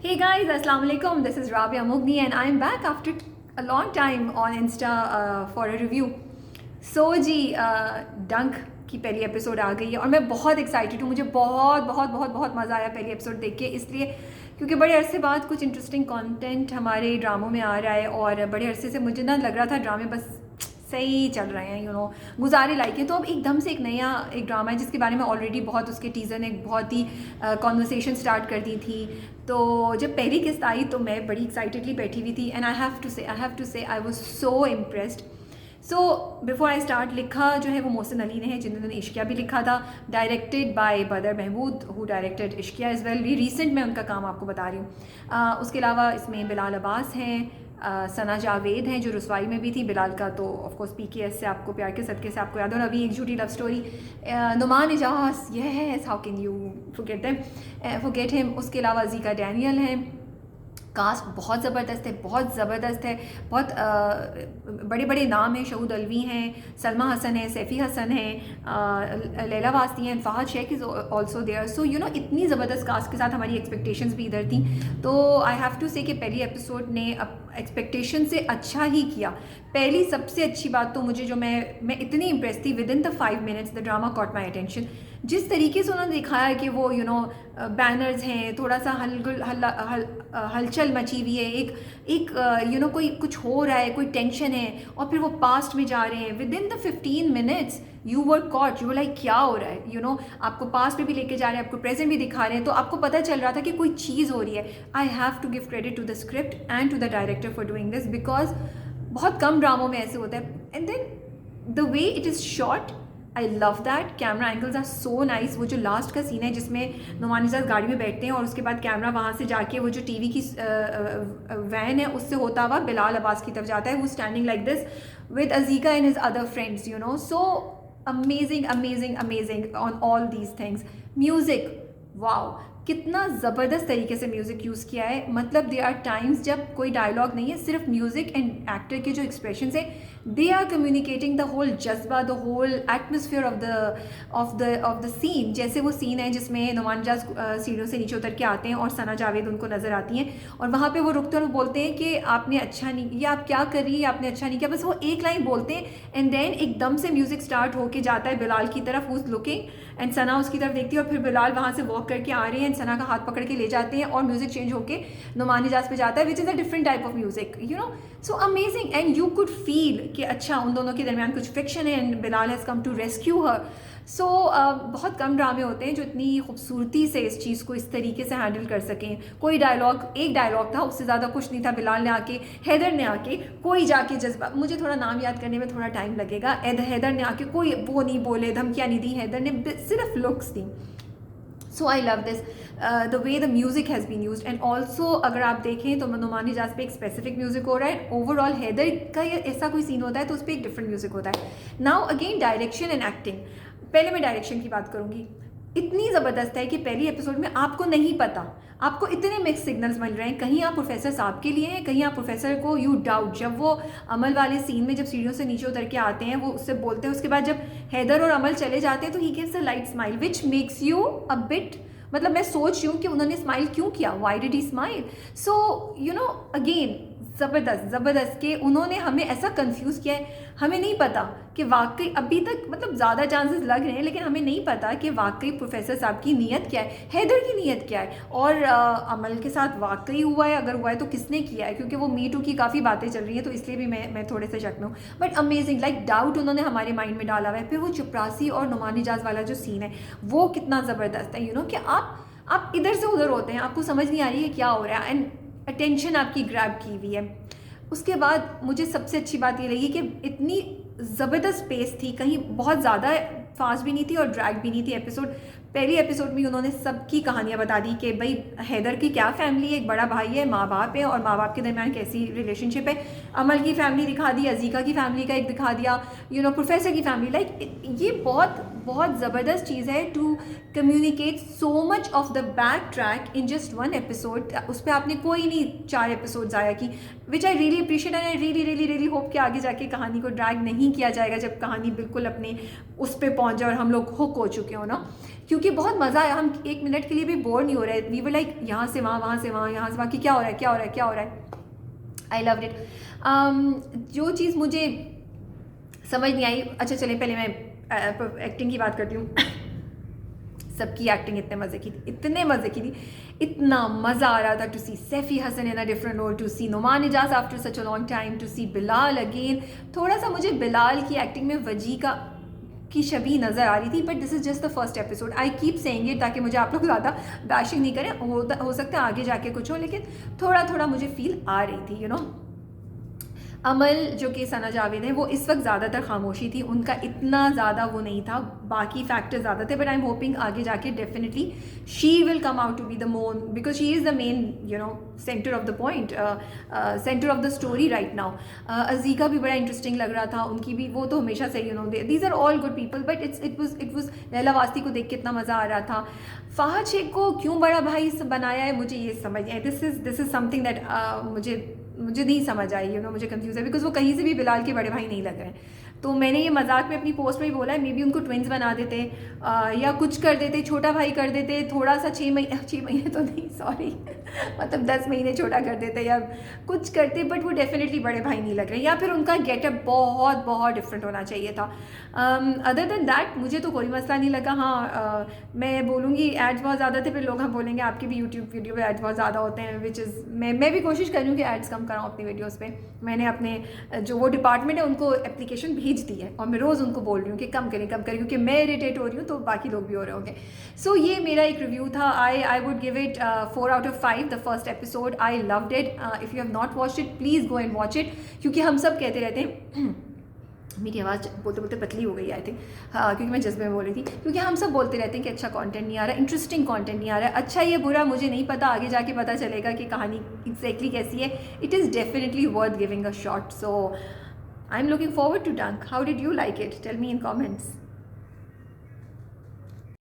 Hey guys, Assalamu alaikum. This is Rabia Mughni and I am back after a long time on Insta for a review. So जी डंक की पहली episode आ गई है और मैं बहुत एक्साइटेड हूँ. मुझे बहुत बहुत बहुत बहुत मज़ा आया पहली एपिसोड देख के, इसलिए क्योंकि बड़े अरसे बाद कुछ इंटरेस्टिंग कंटेंट हमारे ड्रामों में आ रहा है और बड़े अरसे से मुझे ना लग रहा था ड्रामे बस सही चल रहे हैं, गुजारे लायक है. तो अब एकदम से एक नया एक ड्रामा है जिसके बारे में ऑलरेडी बहुत उसके टीज़र ने बहुत ही कॉन्वर्सेशन स्टार्ट कर दी थी. तो जब पहली किस्त आई तो मैं बड़ी एक्साइटेडली बैठी हुई थी एंड आई हैव टू से I was so impressed. So before I start, लिखा जो है वो मोहसिन अली ने है जिन्होंने इश्किया भी लिखा था. Directed by Badar Mahmood who directed Ishqiya as well. भी रीसेंट मैं उनका काम आपको बता रही हूँ. उसके अलावा इसमें बिलाल अब्बास हैं, सना जावेद हैं जो रसवाई में भी थी. बिलाल का तो ऑफकोर्स PKS से आपको प्यार के सदके से आपको याद हो. अभी एक झूठी love story, Noman Ijaz, yes how can you forget him. उसके अलावा अजीका डैनियल हैं. कास्ट बहुत ज़बरदस्त है, बहुत ज़बरदस्त है. बहुत बड़े बड़े नाम हैं. शहूद अलवी हैं, सलमा हसन है, सैफ़ी हसन हैं, लैला वास्ती हैं, Fahadh Sheikh is also there. सो इतनी ज़बरदस्त कास्ट के साथ हमारी एक्सपेक्टेशंस भी इधर थी. तो आई हैव टू से कि पहली एपिसोड ने एक्सपेक्टेशन से अच्छा ही किया. पहली सबसे अच्छी बात तो मुझे जो मैं इतनी इम्प्रेस थी, with in the 5 minutes the drama caught my attention. जिस तरीके से उन्होंने दिखाया कि वो बैनर्स हैं, थोड़ा सा हलचल मची हुई है, एक कोई कुछ हो रहा है, कोई टेंशन है और फिर वो पास्ट में जा रहे हैं. With in the 15 minutes you were caught, you were like क्या हो रहा है. आपको पास्ट में भी लेके जा रहे हैं, आपको प्रेजेंट भी दिखा रहे हैं. तो आपको पता चल रहा था कि कोई चीज़ हो रही है. I have to give credit to the script and to the director for doing this, because बहुत कम ड्रामों में ऐसे होता है. And then the way it is shot, I love that. Camera angles are so nice. वो जो last का सीन है जिसमें नुमान इजाज गाड़ी में बैठते हैं और उसके बाद कैमरा वहाँ से जाके वो जो TV की वैन है उससे होता हुआ बिलाल अब्बास की तरफ जाता है. वो standing like this with अजीका and his other friends. So amazing amazing amazing on all these things. Music, wow, कितना ज़बरदस्त तरीके से म्यूज़िक यूज़ किया है. मतलब दे आर टाइम्स जब कोई डायलॉग नहीं है, सिर्फ म्यूज़िक एंड एक्टर के जो एक्सप्रेशन है, they are communicating the whole जज्बा, the whole atmosphere of the scene. जैसे वो सीन है जिसमें नुमान इजाज सीढ़ियों से नीचे उतर के आते हैं और सना जावेद उनको नज़र आती हैं और वहाँ पे वो रुकते हैं और बोलते हैं कि आपने अच्छा नहीं किया, आप क्या कर रही है, आपने अच्छा नहीं किया. बस वो एक लाइन बोलते हैं एंड देन एकदम से म्यूज़िक स्टार्ट होके जाता है बिलाल की तरफ. हु इज़ लुकिंग एंड सना उसकी तरफ देखती है और फिर बिलाल वहाँ से वॉक करके आ रहे हैं, सना का हाथ पकड़ के ले जाते हैं और म्यूज़िक चेंज होके नुमान इजाज पे जाता है, which is a different type of music. So amazing. And you could feel कि अच्छा उन दोनों के दरमियान कुछ फिक्शन है and Bilal has come to rescue her. So बहुत कम ड्रामे होते हैं जो इतनी खूबसूरती से इस चीज़ को इस तरीके से हैंडल कर सकें. कोई एक डायलॉग था, उससे ज़्यादा कुछ नहीं था. बिलाल ने आके, हैदर ने आके कोई जाके जज्बा, मुझे थोड़ा नाम याद करने में थोड़ा टाइम लगेगा. हैदर ने आके कोई वो नहीं बोले, धमकियाँ नहीं दी. हैदर ने सिर्फ लुक्स दी. So I love this the way the music has been used. And also अगर आप देखें तो नुमान इजाज पे एक स्पेसिफिक म्यूज़िक हो रहा है. ओवरऑल हैदर का ऐसा कोई सीन होता है तो उस पर एक डिफरेंट म्यूज़िक होता है. Now again direction and acting. पहले मैं डायरेक्शन की बात करूँगी. इतनी ज़बरदस्त है कि पहली एपिसोड में आपको नहीं पता, आपको इतने मिक्स सिग्नल्स मिल रहे हैं. कहीं आप प्रोफेसर साहब के लिए हैं, कहीं आप प्रोफेसर को यू डाउट. जब वो अमल वाले सीन में जब सीढ़ियों से नीचे उतर के आते हैं, वो उससे बोलते हैं, उसके बाद जब हैदर और अमल चले जाते हैं तो he gives a light smile which makes you a bit, मतलब मैं सोच रही हूँ कि उन्होंने स्माइल क्यों किया, why did he smile. So again ज़बरदस्त कि उन्होंने हमें ऐसा कंफ्यूज किया है. हमें नहीं पता कि वाकई अभी तक, मतलब ज़्यादा चांसेस लग रहे हैं लेकिन हमें नहीं पता कि वाकई प्रोफेसर साहब की नीयत क्या है, हैदर की नीयत क्या है और अमल के साथ वाकई हुआ है. अगर हुआ है तो किसने किया है, क्योंकि वो मी टू की काफ़ी बातें चल रही हैं तो इसलिए भी मैं थोड़े से शक में हूँ. बट अमेजिंग, लाइक डाउट उन्होंने हमारे माइंड में डाला हुआ है. फिर वो चपरासी और नुमान इजाज वाला जो सीन है वो कितना ज़बरदस्त है. कि आप इधर से उधर होते हैं, आपको समझ नहीं आ रही है क्या हो रहा है एंड अटेंशन आपकी ग्रैब की हुई है. उसके बाद मुझे सबसे अच्छी बात ये लगी कि इतनी ज़बरदस्त स्पेस थी, कहीं बहुत ज़्यादा फास्ट भी नहीं थी और ड्रैग भी नहीं थी एपिसोड. पहली एपिसोड में उन्होंने सबकी कहानियाँ बता दी कि भाई हैदर की क्या फैमिली है, एक बड़ा भाई है, माँ बाप है और माँ बाप के दरमियान कैसी रिलेशनशिप है. अमल की फैमिली दिखा दी, अजीका की फैमिली का एक दिखा दिया, प्रोफेसर की फैमिली. लाइक ये बहुत बहुत ज़बरदस्त चीज़ है to communicate so much of the back track in just one episode. उस पर आपने कोई नहीं 4 एपिसोड आया कि which I really appreciate and I really really really hope कि आगे जाके कहानी को ड्रैग नहीं किया जाएगा जब कहानी बिल्कुल अपने उस पर पहुँच जाए और हम लोग हुक हो चुके हो ना, क्योंकि बहुत मज़ा आया। हम 1 मिनट के लिए भी बोर नहीं हो रहे। वी वर लाइक यहाँ से वहाँ, वहाँ से वहाँ, यहाँ से वहाँ कि क्या हो रहा है, क्या हो रहा है, क्या हो रहा है। I loved it. जो चीज़ मुझे समझ नहीं आई, अच्छा चले पहले मैं एक्टिंग की बात करती हूँ। सबकी एक्टिंग इतने मज़े की थी, इतने मज़े की थी, इतना मज़ा आ रहा था to see Saifee Hassan in a different role, to see Noman Ijaz after such a long time, to see Bilal again. थोड़ा सा मुझे बिलाल की एक्टिंग में वजी की शबी नज़र आ रही थी, but this is just the first episode. I keep saying it ताकि मुझे आप लोग ज़्यादा बैशिंग नहीं करें। हो सकता है आगे जाके कुछ हो, लेकिन थोड़ा थोड़ा मुझे फील आ रही थी, यू नो। अमल जो कि सना जावेद है, वो इस वक्त ज़्यादातर खामोशी थी, उनका इतना ज़्यादा वो नहीं था, बाकी फैक्टर्स ज़्यादा थे। बट आई एम होपिंग आगे जाके definitely she will come out to be the mom, because she is the main, you know, centre of the point, centre of the story right now. Azeeka भी बड़ा interesting लग रहा था, उनकी भी, वो तो हमेशा से, you know, these are all good people, but it was Laila Wasti को देख के इतना मज़ा आ रहा था। फ़ाहद शेख को क्यों बड़ा भाई बनाया है, मुझे ये समझ नहीं आया। दिस इज़ समथिंग दैट मुझे नहीं समझ आई, यू नो, मुझे कंफ्यूज है, बिकॉज वो कहीं से भी बिलाल के बड़े भाई नहीं लग रहे हैं। तो मैंने ये मजाक में अपनी पोस्ट में ही बोला है, मे बी उनको ट्विंस बना देते या कुछ कर देते, छोटा भाई कर देते, थोड़ा सा 6 महीने तो नहीं, सॉरी मतलब 10 महीने छोटा कर देते या कुछ करते, बट वो डेफिनेटली बड़े भाई नहीं लग रहे, या फिर उनका गेटअप बहुत बहुत डिफरेंट होना चाहिए था। अदर देन दैट मुझे तो कोई मसला नहीं लगा। हाँ, मैं बोलूँगी एड्स बहुत ज़्यादा थे, फिर लोग हम बोलेंगे आपके भी यूट्यूब वीडियो पे एड्स बहुत ज़्यादा होते हैं, विच इज़ मैं भी कोशिश कर रही हूँ कि एड्स कम कराऊँ अपनी वीडियोज़ पे। मैंने अपने जो वो डिपार्टमेंट है उनको एप्लीकेशन भेज दी है और मैं रोज़ उनको बोल रही हूँ कि कम करें, क्योंकि मैं इरिटेट हो रही हूँ तो बाकी लोग भी हो रहे होंगे। सो ये मेरा एक रिव्यू था। I would give it 4 out of 5 the first episode. I loved it. If you have not watched it please go and watch it, क्योंकि हम सब कहते रहते हैं मेरी आवाज़ बोलते बोलते पतली हो गई आई थिंक, हाँ, क्योंकि मैं जज्बे में बोल रही थी, क्योंकि हम सब बोलते रहते हैं कि अच्छा कंटेंट नहीं आ रहा, इंटरेस्टिंग कंटेंट नहीं आ रहा है। अच्छा ये बुरा मुझे नहीं पता, आगे जाके पता चलेगा कि कहानी एग्जैक्टली कैसी है। It is definitely worth giving a shot. So I am looking forward to Dunk. How did you like it? Tell me in comments.